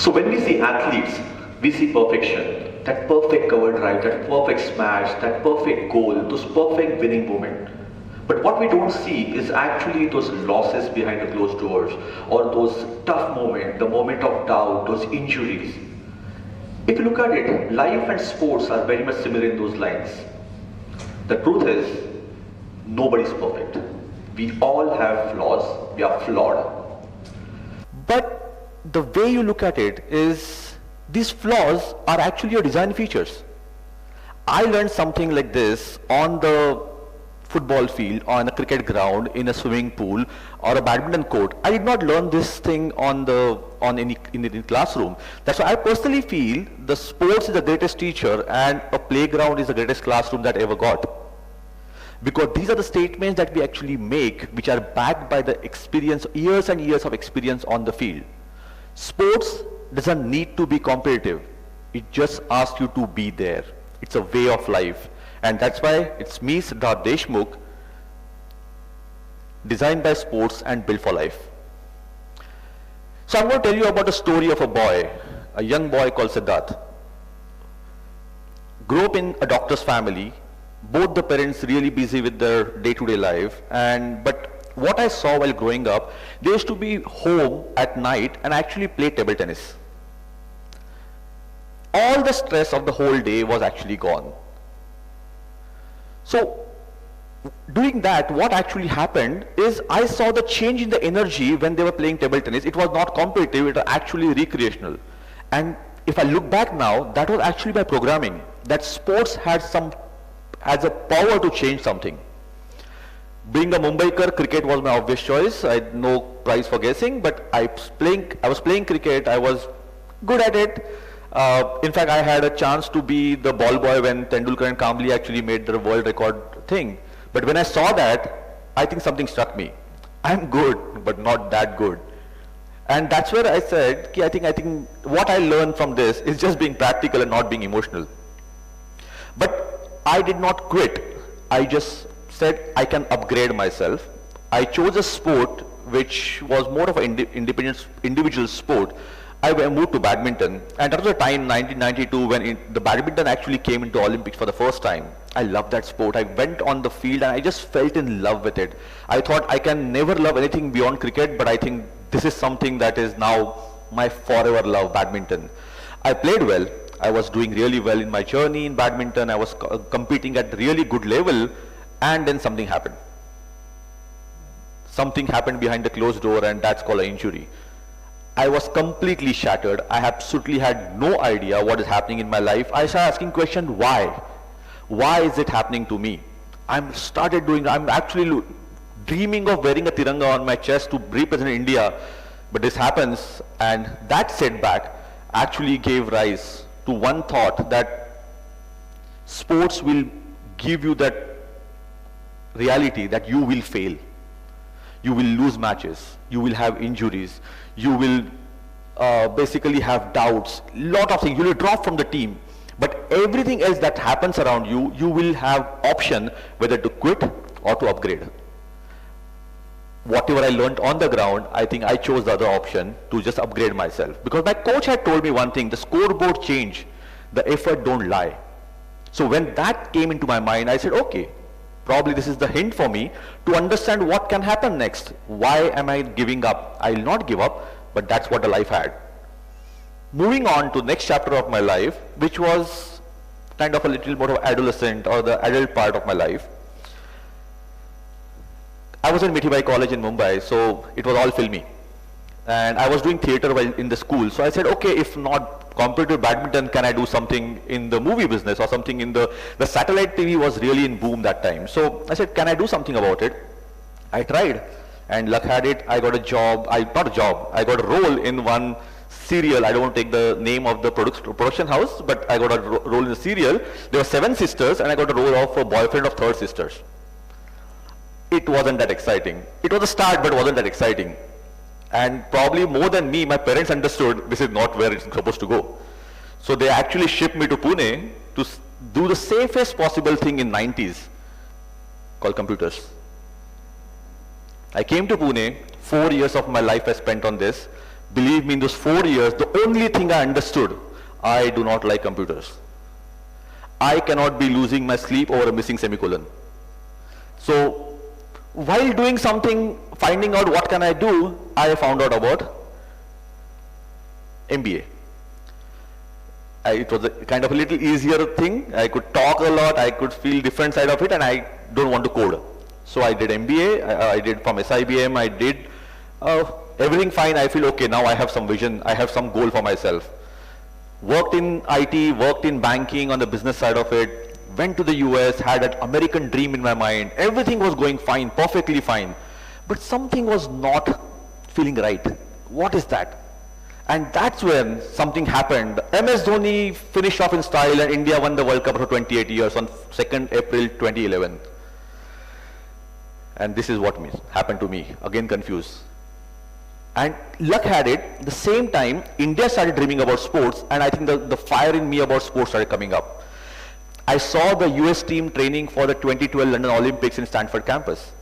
So when we see athletes, we see perfection, that perfect cover drive, that perfect smash, that perfect goal, those perfect winning moment. But what we don't see is actually those losses behind the closed doors, or those tough moments, the moment of doubt, those injuries. If you look at it, life and sports are very much similar in those lines. The truth is, nobody's perfect. We all have flaws, we are flawed. But the way you look at it is, these flaws are actually your design features. I learned something like this on the football field, on a cricket ground, in a swimming pool, or a badminton court. I did not learn this thing in the classroom. That's why I personally feel the sports is the greatest teacher and a playground is the greatest classroom that I ever got. Because these are the statements that we actually make, which are backed by the experience, years and years of experience on the field. Sports doesn't need to be competitive. It just asks you to be there. It's a way of life. And that's why it's me, Siddharth Deshmukh, designed by sports and built for life. So I'm going to tell you about the story of a boy, a young boy called Siddharth. Grew up in a doctor's family, both the parents really busy with their day-to-day life, but what I saw while growing up, they used to be home at night and actually play table tennis. All the stress of the whole day was actually gone. So doing that, what actually happened is I saw the change in the energy when they were playing table tennis. It was not competitive, it was actually recreational. And if I look back now, that was actually by programming, that sports has a power to change something. Being a Mumbaikar, cricket was my obvious choice. I had no prize for guessing, but I was playing cricket, I was good at it. In fact, I had a chance to be the ball boy when Tendulkar and Kambli actually made the world record thing. But when I saw that, I think something struck me. I'm good, but not that good. And that's where I said, I think what I learned from this is just being practical and not being emotional. But I did not quit. I just said I can upgrade myself. I chose a sport which was more of an individual sport. I moved to badminton, and that was the time, 1992, when the badminton actually came into Olympics for the first time. I loved that sport. I went on the field and I just felt in love with it. I thought I can never love anything beyond cricket, but I think this is something that is now my forever love, badminton. I played well. I was doing really well in my journey in badminton. I was competing at really good level, and then something happened. Something happened behind the closed door, and that's called an injury. I was completely shattered. I absolutely had no idea what is happening in my life. I started asking questions, why? Why is it happening to me? I'm actually dreaming of wearing a tiranga on my chest to represent India, but this happens, and that setback actually gave rise to one thought, that sports will give you that reality that you will fail. You will lose matches, you will have injuries, you will basically have doubts, lot of things, you will drop from the team. But everything else that happens around you, you will have option whether to quit or to upgrade. Whatever I learned on the ground, I think I chose the other option to just upgrade myself. Because my coach had told me one thing, the scoreboard change, the effort don't lie. So when that came into my mind, I said, okay, probably this is the hint for me to understand what can happen next. Why am I giving up? I will not give up, but that's what the life had. Moving on to next chapter of my life, which was kind of a little more of adolescent or the adult part of my life. I was in Mithibai College in Mumbai, so it was all filmy. And I was doing theater while in the school. So I said, okay, if not competitive badminton, can I do something in the movie business or something in the satellite TV was really in boom that time. So I said, can I do something about it? I tried, and luck had it, I got a job, I got a role in one serial. I don't want to take the name of the production house, but I got a role in the serial. There were 7 sisters, and I got a role of a boyfriend of third sisters. It wasn't that exciting. It was a start, but it wasn't that exciting. And probably more than me, my parents understood this is not where it's supposed to go. So they actually shipped me to Pune to do the safest possible thing in 90s, called computers. I came to Pune, 4 years of my life I spent on this, Believe me, in those 4 years, the only thing I understood, I do not like computers. I cannot be losing my sleep over a missing semicolon. So while doing something, finding out what can I do, I found out about MBA. It was a kind of a little easier thing. I could talk a lot, I could feel different side of it, and I don't want to code. So I did MBA, I did from SIBM, I did everything fine. I feel okay, now I have some vision, I have some goal for myself. Worked in IT, worked in banking on the business side of it, went to the US, had an American dream in my mind. Everything was going fine, perfectly fine. But something was not feeling right. What is that? And that's when something happened. MS Dhoni finished off in style and India won the World Cup for 28 years on 2nd April 2011. And this is what happened to me. Again confused. And luck had it, the same time, India started dreaming about sports, and I think the fire in me about sports started coming up. I saw the US team training for the 2012 London Olympics in Stanford campus.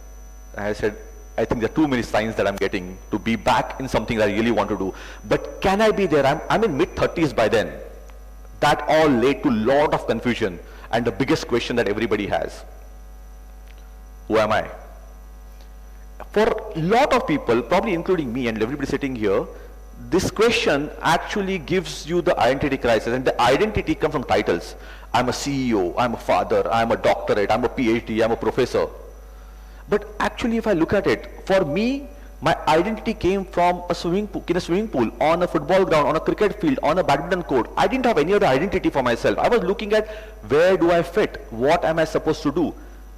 And I said, I think there are too many signs that I'm getting to be back in something that I really want to do. But can I be there? I'm in mid-30s by then. That all led to a lot of confusion. And the biggest question that everybody has, who am I? For a lot of people, probably including me and everybody sitting here, this question actually gives you the identity crisis, and the identity comes from titles. I'm a CEO, I'm a father, I'm a doctorate, I'm a PhD, I'm a professor. But actually, if I look at it, for me, my identity came from a swimming pool, in a swimming pool, on a football ground, on a cricket field, on a badminton court. I didn't have any other identity for myself. I was looking at where do I fit? What am I supposed to do?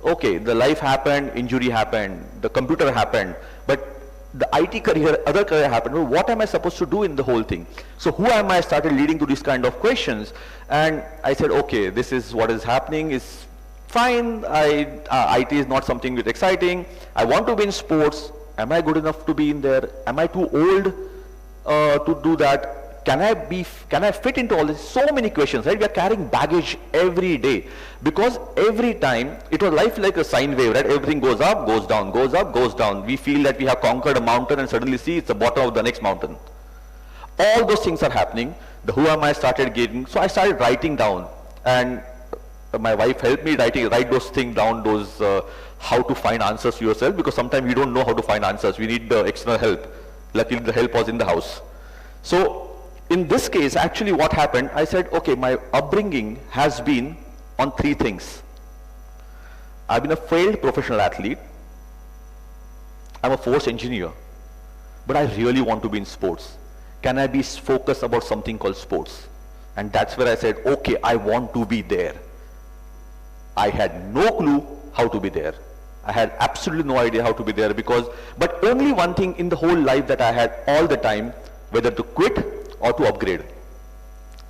Okay, the life happened, injury happened, the computer happened, but the IT career, other career happened. Well, what am I supposed to do in the whole thing? So who am I started leading to these kind of questions. And I said, okay, this is what is happening, is fine. IT is not something that's exciting. I want to be in sports. Am I good enough to be in there? Am I too old to do that? Can I fit into all this? So many questions, right? We are carrying baggage every day, because every time it was life like a sine wave, right? Everything goes up, goes down, goes up, goes down. We feel that we have conquered a mountain and suddenly see it's the bottom of the next mountain. All those things are happening. The who am I started getting. So I started writing down, and my wife helped me write those things down, those how to find answers to yourself, because sometimes we don't know how to find answers. We need the external help. Luckily the help was in the house. So in this case, actually what happened, I said, okay, my upbringing has been on 3 things. I've been a failed professional athlete. I'm a force engineer. But I really want to be in sports. Can I be focused about something called sports? And that's where I said, okay, I want to be there. I had no clue how to be there. I had absolutely no idea how to be there, but only one thing in the whole life that I had all the time, whether to quit or to upgrade.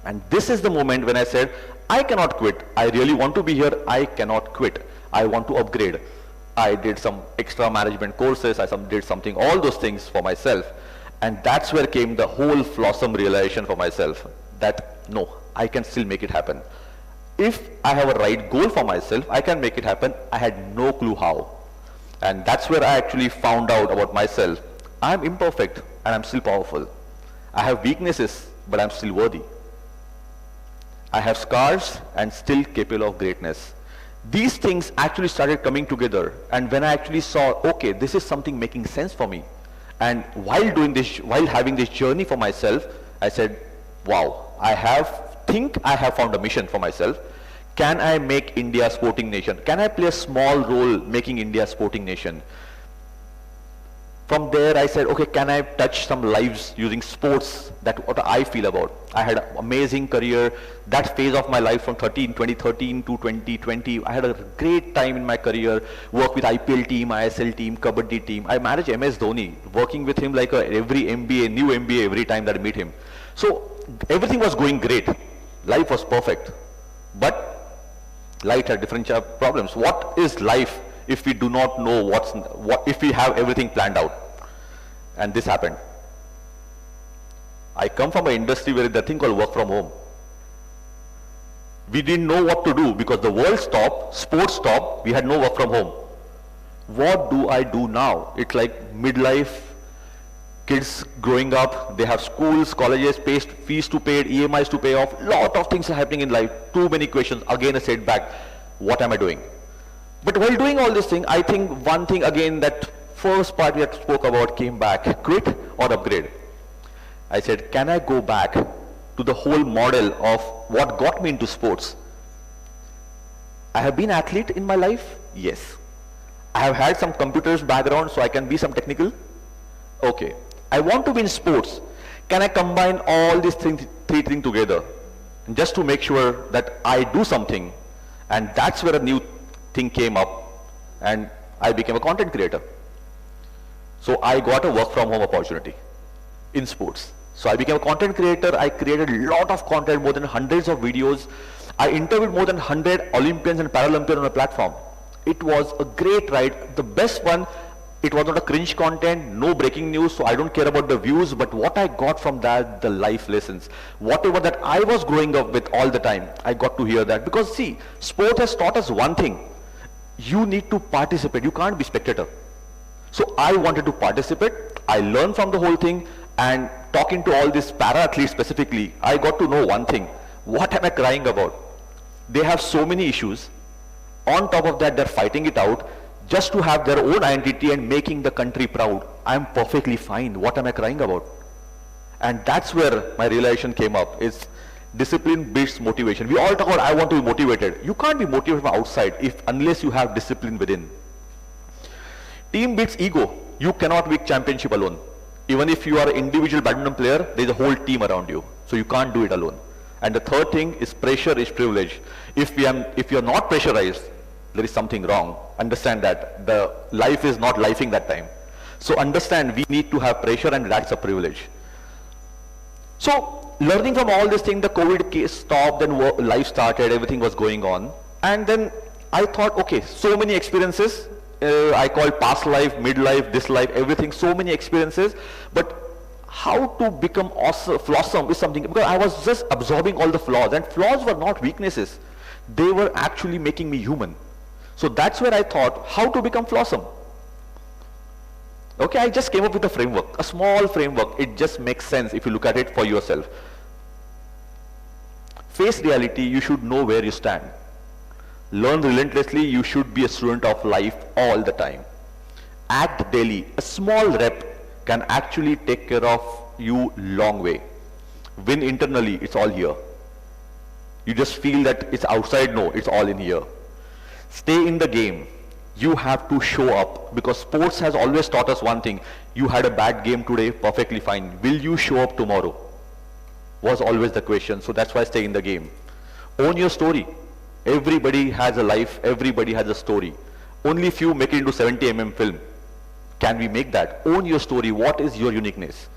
And this is the moment when I said, I cannot quit. I really want to be here. I cannot quit. I want to upgrade. I did some extra management courses. I did something, all those things for myself. And that's where came the whole flawsome realization for myself that no, I can still make it happen. If I have a right goal for myself, I can make it happen. I had no clue how. And that's where I actually found out about myself. I'm imperfect and I'm still powerful. I have weaknesses, but I'm still worthy. I have scars and still capable of greatness. These things actually started coming together, and when I actually saw, okay, this is something making sense for me. And while doing this, while having this journey for myself, I said, wow, I think I have found a mission for myself. Can I make India a sporting nation? Can I play a small role making India a sporting nation? From there I said, okay, can I touch some lives using sports? That's what I feel about. I had an amazing career. That phase of my life from 2013 to 2020, I had a great time in my career. Worked with IPL team, ISL team, Kabaddi team. I managed MS Dhoni, working with him like every MBA, new MBA every time that I meet him. So everything was going great. Life was perfect. But life had different problems. What is life if we do not know if we have everything planned out? And this happened. I come from an industry where the thing called work from home. We didn't know what to do because the world stopped, sports stopped, we had no work from home. What do I do now? It's like midlife Kids growing up, they have schools, colleges, fees to pay, EMIs to pay off, lot of things are happening in life, too many questions, again a setback, what am I doing? But while doing all this thing, I think one thing again, that first part we had spoke about came back, quit or upgrade. I said, can I go back to the whole model of what got me into sports? I have been athlete in my life, yes. I have had some computers background, so I can be some technical, okay. I want to be in sports. Can I combine all these three things together just to make sure that I do something? And that's where a new thing came up and I became a content creator. So I got a work from home opportunity in sports. So I became a content creator. I created a lot of content, more than hundreds of videos. I interviewed more than 100 Olympians and Paralympians on a platform. It was a great ride. The best one, it was not a cringe content, no breaking news, so I don't care about the views, but what I got from that, the life lessons, whatever that I was growing up with all the time, I got to hear that. Because see, sport has taught us one thing, you need to participate, you can't be spectator. So I wanted to participate, I learned from the whole thing, and talking to all these para-athletes specifically, I got to know one thing, what am I crying about? They have so many issues, on top of that they're fighting it out, just to have their own identity and making the country proud. I'm perfectly fine. What am I crying about? And that's where my realization came up, is discipline beats motivation. We all talk about, I want to be motivated. You can't be motivated from outside unless you have discipline within. Team beats ego. You cannot win championship alone. Even if you are an individual badminton player, there's a whole team around you. So you can't do it alone. And the third thing is pressure is privilege. If you're not pressurized, there is something wrong. Understand that. The life is not lifing that time. So understand we need to have pressure, and that's a privilege. So learning from all this thing, the COVID case stopped, then life started, everything was going on. And then I thought, okay, so many experiences, I call past life, midlife, this life, everything, so many experiences. But how to become awesome, flawsome is something, because I was just absorbing all the flaws, and flaws were not weaknesses. They were actually making me human. So that's where I thought, how to become flawsome. Okay, I just came up with a framework, a small framework. It just makes sense if you look at it for yourself. Face reality, you should know where you stand. Learn relentlessly, you should be a student of life all the time. Act daily, a small rep can actually take care of you long way. Win internally, it's all here. You just feel that it's outside, no, it's all in here. Stay in the game. You have to show up, because sports has always taught us one thing. You had a bad game today, perfectly fine. Will you show up tomorrow? Was always the question. So that's why stay in the game. Own your story. Everybody has a life, everybody has a story. Only few make it into 70 film. Can we make that? Own your story. What is your uniqueness?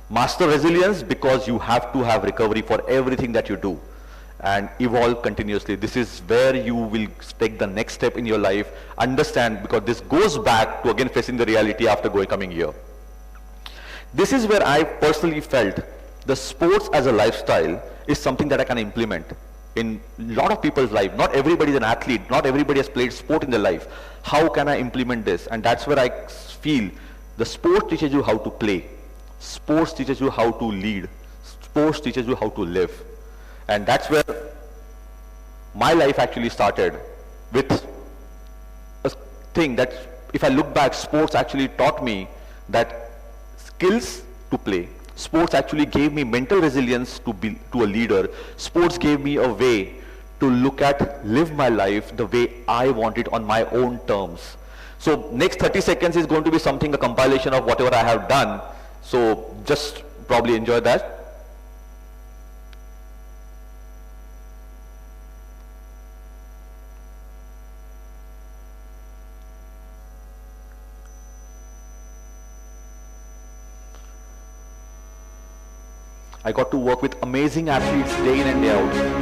Master resilience, because you have to have recovery for everything that you do. And evolve continuously. This is where you will take the next step in your life. Understand, because this goes back to again facing the reality after coming here. This is where I personally felt the sports as a lifestyle is something that I can implement in a lot of people's life. Not everybody is an athlete. Not everybody has played sport in their life. How can I implement this? And that's where I feel the sport teaches you how to play. Sports teaches you how to lead. Sports teaches you how to live. And that's where my life actually started, with a thing that if I look back, sports actually taught me that skills to play. Sports actually gave me mental resilience to be a leader. Sports gave me a way to live my life the way I want it on my own terms. So next 30 seconds is going to be something, a compilation of whatever I have done. So just probably enjoy that. I got to work with amazing athletes day in and day out.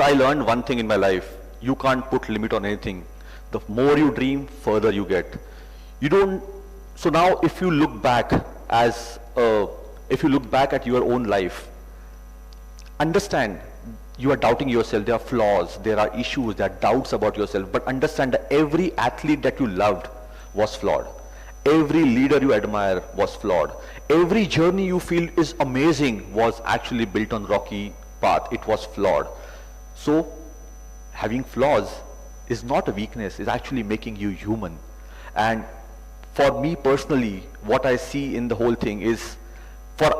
I learned one thing in my life: you can't put limit on anything. The more you dream, further you get. You don't. So now, if you look back if you look back at your own life, understand you are doubting yourself. There are flaws, there are issues, there are doubts about yourself. But understand that every athlete that you loved was flawed. Every leader you admire was flawed. Every journey you feel is amazing was actually built on rocky path. It was flawed. So having flaws is not a weakness, it's actually making you human. And for me personally, what I see in the whole thing is, for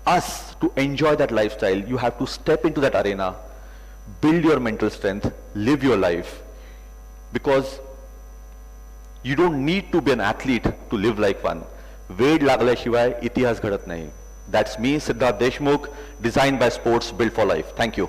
us to enjoy that lifestyle, you have to step into that arena, build your mental strength, live your life. Because you don't need to be an athlete to live like one. वेड लागल्याशिवाय इतिहास घडत नाही. That's me, Siddharth Deshmukh, designed by sports, built for life. Thank you.